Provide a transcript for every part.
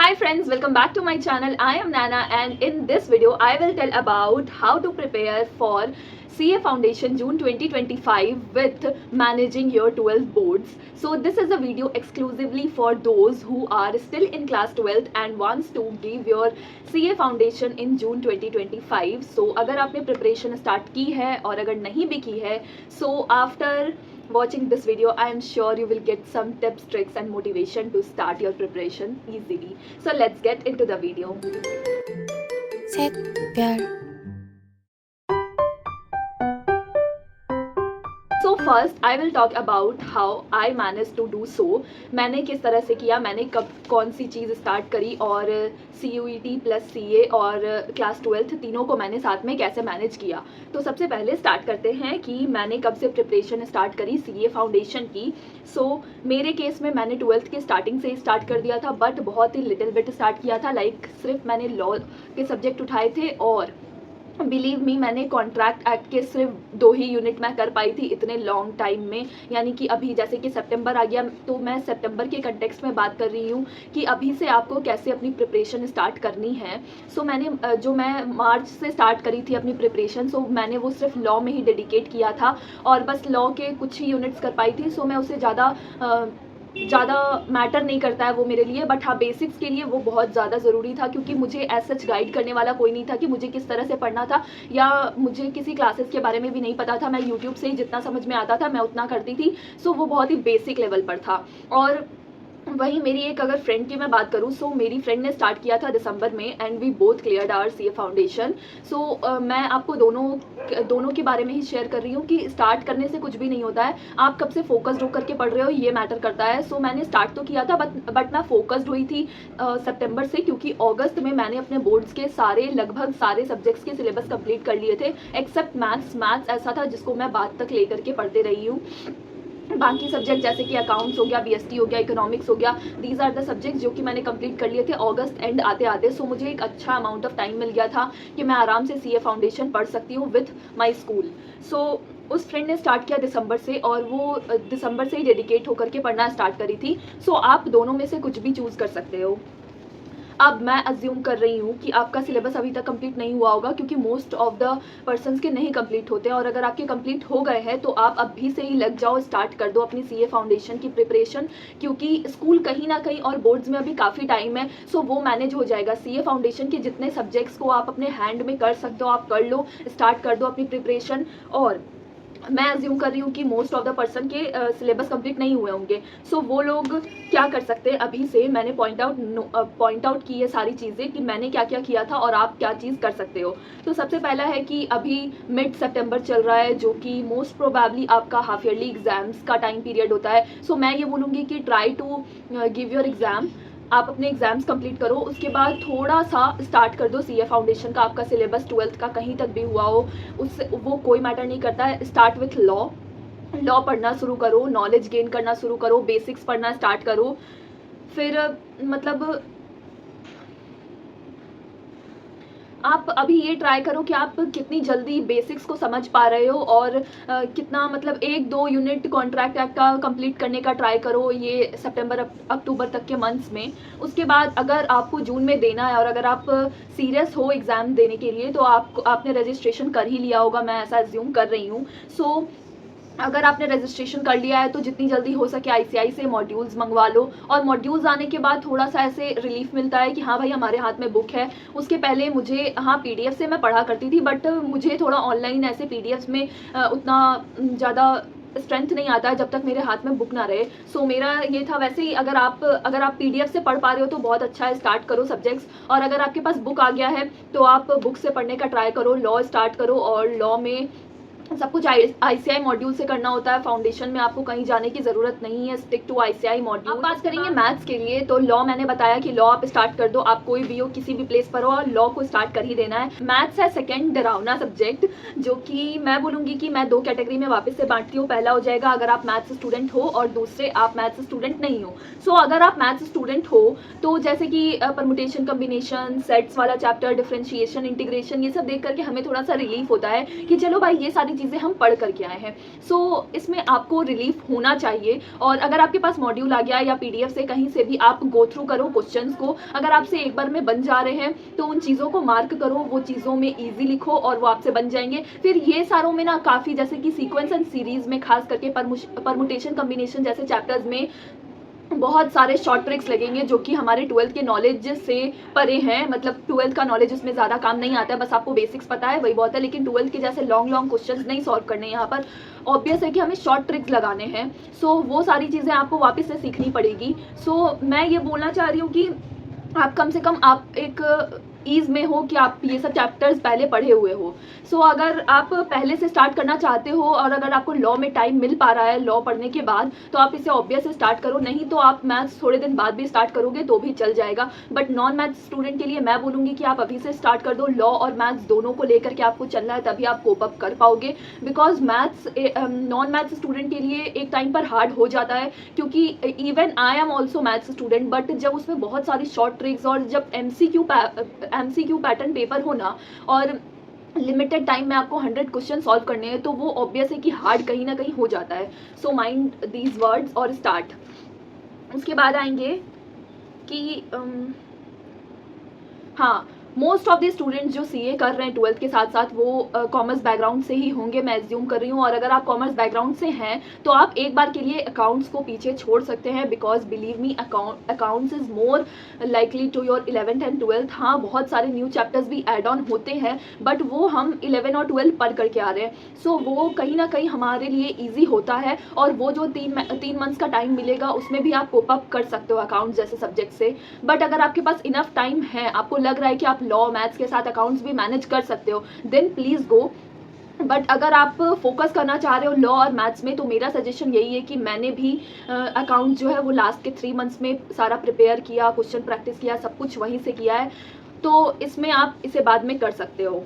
Hi friends, welcome back to my channel. I am Nana and in this video I will tell about how to prepare for CA Foundation June 2025 with managing your 12th boards. So this is a video exclusively for those who are still in class 12th and wants to give your CA Foundation in June 2025. So अगर आपने preparation start की है और अगर नहीं भी की है, so after watching this video I am sure you will get some tips, tricks and motivation to start your preparation easily. So let's get into the video. 셋, 별. So first I will talk about how I managed to do so. मैंने किस तरह से किया, मैंने कब कौन सी चीज़ start करी और CUET प्लस CA और क्लास 12th तीनों को मैंने साथ में कैसे मैनेज किया. तो सबसे पहले स्टार्ट करते हैं कि मैंने कब से प्रिपरेशन स्टार्ट करी CA फाउंडेशन की. सो मेरे केस में मैंने 12th के स्टार्टिंग से ही स्टार्ट कर दिया था, बट बहुत ही लिटिल बिट स्टार्ट किया था. लाइक सिर्फ मैंने लॉ के सब्जेक्ट उठाए थे और बिलीव मी मैंने कॉन्ट्रैक्ट एक्ट के सिर्फ 2 ही यूनिट मैं कर पाई थी इतने लॉन्ग टाइम में. यानी कि अभी जैसे कि सितंबर आ गया तो मैं सितंबर के कंटेक्स्ट में बात कर रही हूँ कि अभी से आपको कैसे अपनी प्रिपरेशन स्टार्ट करनी है. सो मैंने जो मैं मार्च से स्टार्ट करी थी अपनी प्रिपरेशन, सो मैंने वो सिर्फ लॉ में ही डेडिकेट किया था और बस लॉ के कुछ ही यूनिट्स कर पाई थी. सो मैं उसे ज़्यादा मैटर नहीं करता है वो मेरे लिए, बट हाँ बेसिक्स के लिए वो बहुत ज़्यादा ज़रूरी था क्योंकि मुझे एज सच गाइड करने वाला कोई नहीं था कि मुझे किस तरह से पढ़ना था या मुझे किसी क्लासेस के बारे में भी नहीं पता था. मैं यूट्यूब से ही जितना समझ में आता था मैं उतना करती थी. सो वो बहुत ही बेसिक लेवल पर था. और वही मेरी एक अगर फ्रेंड की मैं बात करूँ, सो मेरी फ्रेंड ने स्टार्ट किया था दिसंबर में and we both cleared our CA foundation. So मैं आपको दोनों के बारे में ही शेयर कर रही हूँ कि स्टार्ट करने से कुछ भी नहीं होता है, आप कब से फोकस्ड होकर के पढ़ रहे हो ये मैटर करता है. सो मैंने स्टार्ट तो किया था बट मैं फोकस्ड हुई थी सितंबर से, क्योंकि अगस्त में मैंने अपने बोर्ड्स के लगभग सारे सब्जेक्ट्स के सिलेबस कंप्लीट कर लिए थे एक्सेप्ट मैथ्स ऐसा था जिसको मैं बाद तक लेकर के पढ़ते रही हूँ. बाकी सब्जेक्ट जैसे कि अकाउंट्स हो गया, BST हो गया, इकोनॉमिक्स हो गया, दीज आर द सब्जेक्ट्स जो कि मैंने कंप्लीट कर लिए थे अगस्त एंड आते आते. सो मुझे एक अच्छा अमाउंट ऑफ टाइम मिल गया था कि मैं आराम से CA फाउंडेशन पढ़ सकती हूँ विथ माई स्कूल. सो उस फ्रेंड ने स्टार्ट किया दिसंबर से और वो दिसंबर से ही डेडिकेट होकर के पढ़ना स्टार्ट करी थी. सो आप दोनों में से कुछ भी चूज़ कर सकते हो. अब मैं अज्यूम कर रही हूँ कि आपका सिलेबस अभी तक कंप्लीट नहीं हुआ होगा क्योंकि मोस्ट ऑफ द पर्सन्स के नहीं कंप्लीट होते हैं, और अगर आपके कंप्लीट हो गए हैं तो आप अभी से ही लग जाओ, स्टार्ट कर दो अपनी CA फाउंडेशन की प्रिपरेशन, क्योंकि स्कूल कहीं ना कहीं और बोर्ड्स में अभी काफ़ी टाइम है. सो वो मैनेज हो जाएगा. CA फाउंडेशन के जितने सब्जेक्ट्स को आप अपने हैंड में कर सकते हो आप कर लो, स्टार्ट कर दो अपनी प्रिपरेशन. और मैं अज्यूम कर रही हूँ कि मोस्ट ऑफ द पर्सन के सिलेबस कंप्लीट नहीं हुए होंगे. सो वो लोग क्या कर सकते हैं, अभी से मैंने पॉइंट आउट की ये सारी चीज़ें कि मैंने क्या क्या किया था और आप क्या चीज़ कर सकते हो. तो सबसे पहला है कि अभी मिड सितंबर चल रहा है जो कि मोस्ट प्रोबेबली आपका हाफ ईयरली एग्जाम्स का टाइम पीरियड होता है. सो मैं ये बोलूँगी कि try to give your exam. आप अपने एग्जाम्स कंप्लीट करो, उसके बाद थोड़ा सा स्टार्ट कर दो CA फाउंडेशन का. आपका सिलेबस 12th का कहीं तक भी हुआ हो उससे वो कोई मैटर नहीं करता है. स्टार्ट विथ लॉ पढ़ना शुरू करो, नॉलेज गेन करना शुरू करो, बेसिक्स पढ़ना स्टार्ट करो. फिर मतलब आप अभी ये ट्राई करो कि आप कितनी जल्दी बेसिक्स को समझ पा रहे हो और कितना मतलब 1-2 यूनिट कॉन्ट्रैक्ट एक्ट का कंप्लीट करने का ट्राई करो ये सितंबर अक्टूबर तक के मंथ्स में. उसके बाद अगर आपको जून में देना है और अगर आप सीरियस हो एग्ज़ाम देने के लिए तो आपने रजिस्ट्रेशन कर ही लिया होगा, मैं ऐसा एज्यूम कर रही हूँ. सो अगर आपने रजिस्ट्रेशन कर लिया है तो जितनी जल्दी हो सके ICI से मॉड्यूल्स मंगवा लो, और मॉड्यूल्स आने के बाद थोड़ा सा ऐसे रिलीफ मिलता है कि हाँ भाई हमारे हाथ में बुक है. उसके पहले मुझे हाँ PDF से मैं पढ़ा करती थी बट मुझे थोड़ा ऑनलाइन ऐसे PDFs में उतना ज़्यादा स्ट्रेंथ नहीं आता है जब तक मेरे हाथ में बुक ना रहे. सो मेरा ये था. वैसे ही अगर आप PDF से पढ़ पा रहे हो तो बहुत अच्छा है, स्टार्ट करो सब्जेक्ट्स. और अगर आपके पास बुक आ गया है तो आप बुक से पढ़ने का ट्राई करो, लॉ स्टार्ट करो. और लॉ में सब कुछ ICI मॉड्यूल से करना होता है. फाउंडेशन में आपको कहीं जाने की ज़रूरत नहीं है, स्टिक टू ICI मॉड्यूल. अब बात करेंगे मैथ्स के लिए, तो लॉ मैंने बताया कि लॉ आप स्टार्ट कर दो. आप कोई भी हो, किसी भी प्लेस पर हो, और लॉ को स्टार्ट कर ही देना है. मैथ्स है सेकेंड डरावना सब्जेक्ट जो कि मैं बोलूँगी कि मैं 2 कैटेगरी में वापस से बांटती हूँ. पहला हो जाएगा अगर आप मैथ्स स्टूडेंट हो और दूसरे आप मैथ्स स्टूडेंट नहीं हो. सो अगर आप मैथ्स स्टूडेंट हो तो जैसे कि परमुटेशन, कम्बिनेशन, सेट्स वाला चैप्टर, डिफ्रेंशिएशन, इंटीग्रेशन, ये सब देख करके हमें थोड़ा सा रिलीफ होता है कि चलो भाई ये सारी चीज़ें हम पढ़ करके आए हैं। सो इसमें आपको रिलीफ होना चाहिए। और अगर आपके पास मॉड्यूल आ गया या PDF से कहीं से भी आप गो थ्रू करो क्वेश्चंस को, अगर आपसे एक बार में बन जा रहे हैं तो उन चीज़ों को मार्क करो, वो चीज़ों में ईजी लिखो और वो आपसे बन जाएंगे। फिर ये सारों में ना काफ़ी, जैसे कि सीक्वेंस एंड सीरीज़ में खास करके परमुटेशन कम्बिनेशन जैसे चैप्टर्स में बहुत सारे शॉर्ट ट्रिक्स लगेंगे जो कि हमारे 12th के नॉलेज से परे हैं। मतलब 12th का नॉलेज उसमें ज़्यादा काम नहीं आता है, बस आपको बेसिक्स पता है वही बहुत है। लेकिन 12th के जैसे लॉन्ग क्वेश्चंस नहीं सॉल्व करने यहाँ पर, ऑब्वियस है कि हमें शॉर्ट ट्रिक्स लगाने हैं। सो वो सारी चीज़ें आपको वापस से सीखनी पड़ेगी। सो मैं ये बोलना चाह रही हूँ कि आप कम से कम आप एक ईज़ में हो कि आप ये सब चैप्टर्स पहले पढ़े हुए हो। सो अगर आप पहले से स्टार्ट करना चाहते हो और अगर आपको लॉ में टाइम मिल पा रहा है लॉ पढ़ने के बाद, तो आप इसे ऑब्वियस स्टार्ट करो। नहीं तो आप मैथ्स थोड़े दिन बाद भी स्टार्ट करोगे तो भी चल जाएगा। बट नॉन मैथ्स स्टूडेंट के लिए मैं बोलूँगी कि आप अभी से स्टार्ट कर दो। लॉ और मैथ्स दोनों को लेकर के आपको चलना है, तभी आप कोप अप कर पाओगे। Because maths non maths student के लिए एक टाइम पर हार्ड हो जाता है, क्योंकि even I am also maths student, but जब उसमें बहुत सारी शॉर्ट ट्रिक्स और जब MCQ पैटर्न पेपर होना और लिमिटेड टाइम में आपको 100 क्वेश्चन सॉल्व करने हैं, तो वो ऑब्वियस है कि हार्ड कहीं ना कहीं हो जाता है। सो माइंड दीज वर्ड्स और स्टार्ट। उसके बाद आएंगे कि हाँ, मोस्ट ऑफ द स्टूडेंट्स जो CA कर रहे हैं 12th के साथ साथ वो कॉमर्स बैकग्राउंड से ही होंगे, मैं एज्यूम कर रही हूँ। और अगर आप कॉमर्स बैकग्राउंड से हैं तो आप एक बार के लिए अकाउंट्स को पीछे छोड़ सकते हैं, because believe me accounts is more likely to your 11th and 12th। हाँ, बहुत सारे न्यू चैप्टर्स भी एड ऑन होते हैं, बट वो हम 11 और 12 पढ़ करके आ रहे हैं। सो वो कहीं ना कहीं हमारे लिए ईजी होता है। और वो जो 3 मंथ्स का टाइम मिलेगा उसमें भी आप कोप अप कर सकते हो अकाउंट्स जैसे सब्जेक्ट से। बट अगर आपके पास इनफ टाइम है, आपको लग रहा है कि आप लॉ मैथ्स के साथ अकाउंट्स भी मैनेज कर सकते हो, देन प्लीज़ गो। बट अगर आप फोकस करना चाह रहे हो लॉ और मैथ्स में, तो मेरा सजेशन यही है कि मैंने भी अकाउंट जो है वो लास्ट के 3 मंथ्स में सारा प्रिपेयर किया, क्वेश्चन प्रैक्टिस किया, सब कुछ वहीं से किया है। तो इसमें आप इसे बाद में कर सकते हो।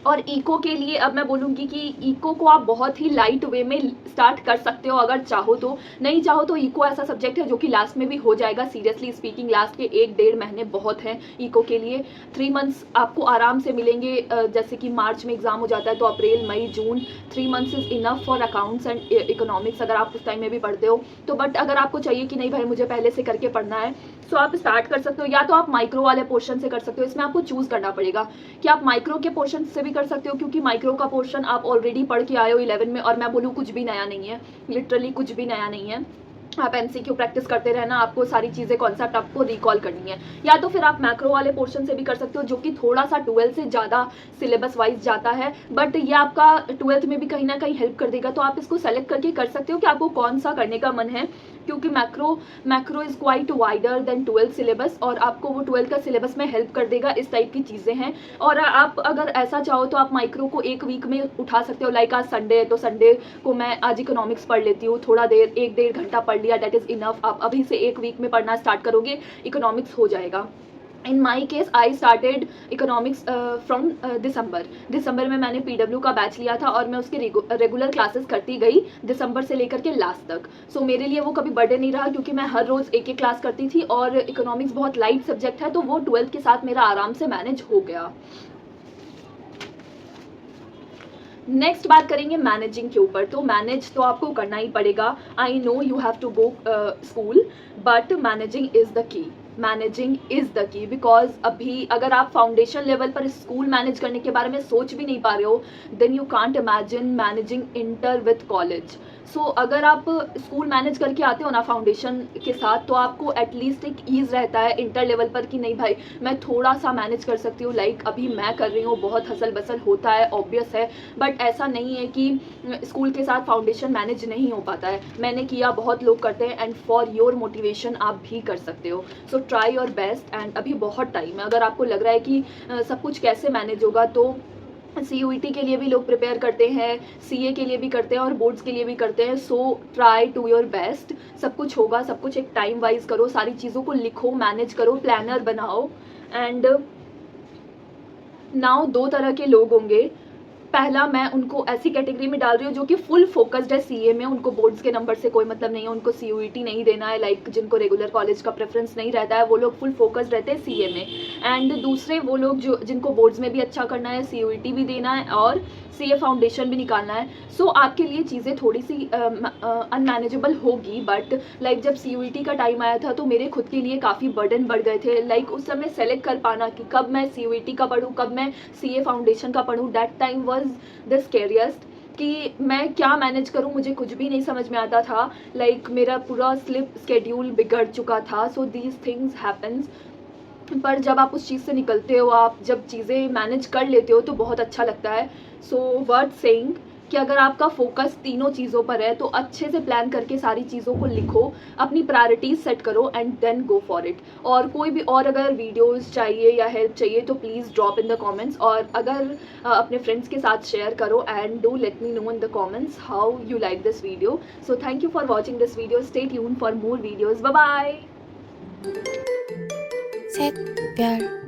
और इको के लिए अब मैं बोलूँगी कि इको को आप बहुत ही लाइट वे में स्टार्ट कर सकते हो अगर चाहो तो। नहीं चाहो तो इको ऐसा सब्जेक्ट है जो कि लास्ट में भी हो जाएगा। सीरियसली स्पीकिंग, लास्ट के 1-1.5 महीने बहुत हैं इको के लिए। 3 मंथ्स आपको आराम से मिलेंगे। जैसे कि मार्च में एग्जाम हो जाता है तो अप्रैल, मई, जून, 3 months is enough for accounts and economics, अगर आप उस टाइम में भी पढ़ते हो तो। बट अगर आपको चाहिए कि नहीं भाई मुझे पहले से करके पढ़ना है, सो आप स्टार्ट कर सकते हो। या तो आप माइक्रो वाले पोर्शन से कर सकते हो। इसमें आपको चूज़ करना पड़ेगा कि आप माइक्रो के पोर्शन से भी कर सकते हो, क्योंकि माइक्रो का पोर्शन आप ऑलरेडी पढ़ के आए हो 11 में। और मैं बोलूँ कुछ भी नया नहीं है, लिटरली कुछ भी नया नहीं है। आप MCQ प्रैक्टिस करते रहना, आपको सारी चीज़ें कॉन्सेप्ट आपको रिकॉल करनी है। या तो फिर आप मैक्रो वाले पोर्शन से भी कर सकते हो, जो कि थोड़ा सा 12 से ज़्यादा सिलेबस वाइज जाता है, बट ये आपका 12th में भी कहीं ना कहीं हेल्प कर देगा। तो आप इसको सेलेक्ट करके कर सकते हो कि आपको कौन सा करने का मन है, क्योंकि macro is quite wider than 12th syllabus, और आपको वो 12th का सिलेबस में हेल्प कर देगा। इस टाइप की चीज़ें हैं। और आप अगर ऐसा चाहो तो आप माइक्रो को 1 वीक में उठा सकते हो। लाइक आज संडे है तो संडे को मैं आज इकोनॉमिक्स पढ़ लेती हूँ, थोड़ा देर 1-1.5 घंटा पढ़ लिया, दैट इज़ इनफ। आप अभी से 1 वीक में पढ़ना स्टार्ट करोगे, इकोनॉमिक्स हो जाएगा। In my case I started economics from दिसंबर में मैंने PW का बैच लिया था और मैं उसके रेगुलर क्लासेस करती गई दिसंबर से लेकर के लास्ट तक। सो मेरे लिए वो कभी बर्डन नहीं रहा, क्योंकि मैं हर रोज़ एक क्लास करती थी। और इकोनॉमिक्स बहुत लाइट सब्जेक्ट है, तो वो 12th के साथ मेरा आराम से मैनेज हो गया। नेक्स्ट बात करेंगे मैनेजिंग के ऊपर। तो मैनेज तो आपको करना ही पड़ेगा। I know you have to go school, but managing is the key. Managing is the key, because अभी अगर आप फाउंडेशन लेवल पर स्कूल मैनेज करने के बारे में सोच भी नहीं पा रहे हो, then you can't imagine managing inter with college. So अगर आप स्कूल मैनेज करके आते हो ना फाउंडेशन के साथ, तो आपको एटलीस्ट एक ईज़ रहता है इंटर लेवल पर कि नहीं भाई मैं थोड़ा सा मैनेज कर सकती हूँ। लाइक अभी मैं कर रही हूँ, बहुत हसल बसल होता है, ऑब्वियस है, बट ऐसा नहीं है कि स्कूल के साथ फाउंडेशन मैनेज नहीं हो पाता है। मैंने किया, बहुत लोग करते हैं, एंड फॉर योर मोटिवेशन आप भी कर सकते हो। So try your best, and अभी बहुत टाइम है। अगर आपको लग रहा है कि सब कुछ कैसे मैनेज होगा, तो CUET के लिए भी लोग प्रिपेयर करते हैं, CA के लिए भी करते हैं और बोर्ड्स के लिए भी करते हैं। So try to your best, सब कुछ होगा। सब कुछ एक टाइम वाइज करो, सारी चीज़ों को लिखो, मैनेज करो, प्लानर बनाओ। एंड नाउ 2 तरह के लोग होंगे। पहला, मैं उनको ऐसी कैटेगरी में डाल रही हूँ जो कि फुल फोकस्ड है CA में, उनको बोर्ड्स के नंबर से कोई मतलब नहीं है, उनको CUET नहीं देना है। लाइक जिनको रेगुलर कॉलेज का प्रेफरेंस नहीं रहता है, वो लोग फुल फोकस्ड रहते हैं CA में। एंड दूसरे वो लोग जो जिनको बोर्ड्स में भी अच्छा करना है, CUET भी देना है और CA फाउंडेशन भी निकालना है। सो आपके लिए चीज़ें थोड़ी सी अनमैनेजेबल होगी, बट लाइक जब CUET का टाइम आया था तो मेरे खुद के लिए काफ़ी बर्डन बढ़ गए थे। लाइक उस समय सेलेक्ट कर पाना कि कब मैं CUET का पढूँ, कब मैं CA फाउंडेशन का पढूँ, that time was the scariest कि मैं क्या मैनेज करूँ, मुझे कुछ भी नहीं समझ में आता था। लाइक मेरा पूरा स्लिप स्केड्यूल बिगड़ चुका था। सो दीज थिंग्स हैपन्स, पर जब आप उस चीज़ से निकलते हो, आप जब चीज़ें मैनेज कर लेते हो तो बहुत अच्छा लगता है। सो वर्थ सेइंग कि अगर आपका फोकस तीनों चीज़ों पर है तो अच्छे से प्लान करके सारी चीज़ों को लिखो, अपनी प्रायोरिटीज़ सेट करो and then go for it. और कोई भी और अगर वीडियोस चाहिए या हेल्प चाहिए तो please drop in the comments, और अगर अपने फ्रेंड्स के साथ शेयर करो and do let me know in the comments how you like this video. So thank you for watching this video, stay tune for more videos, bye bye. 셋, 별.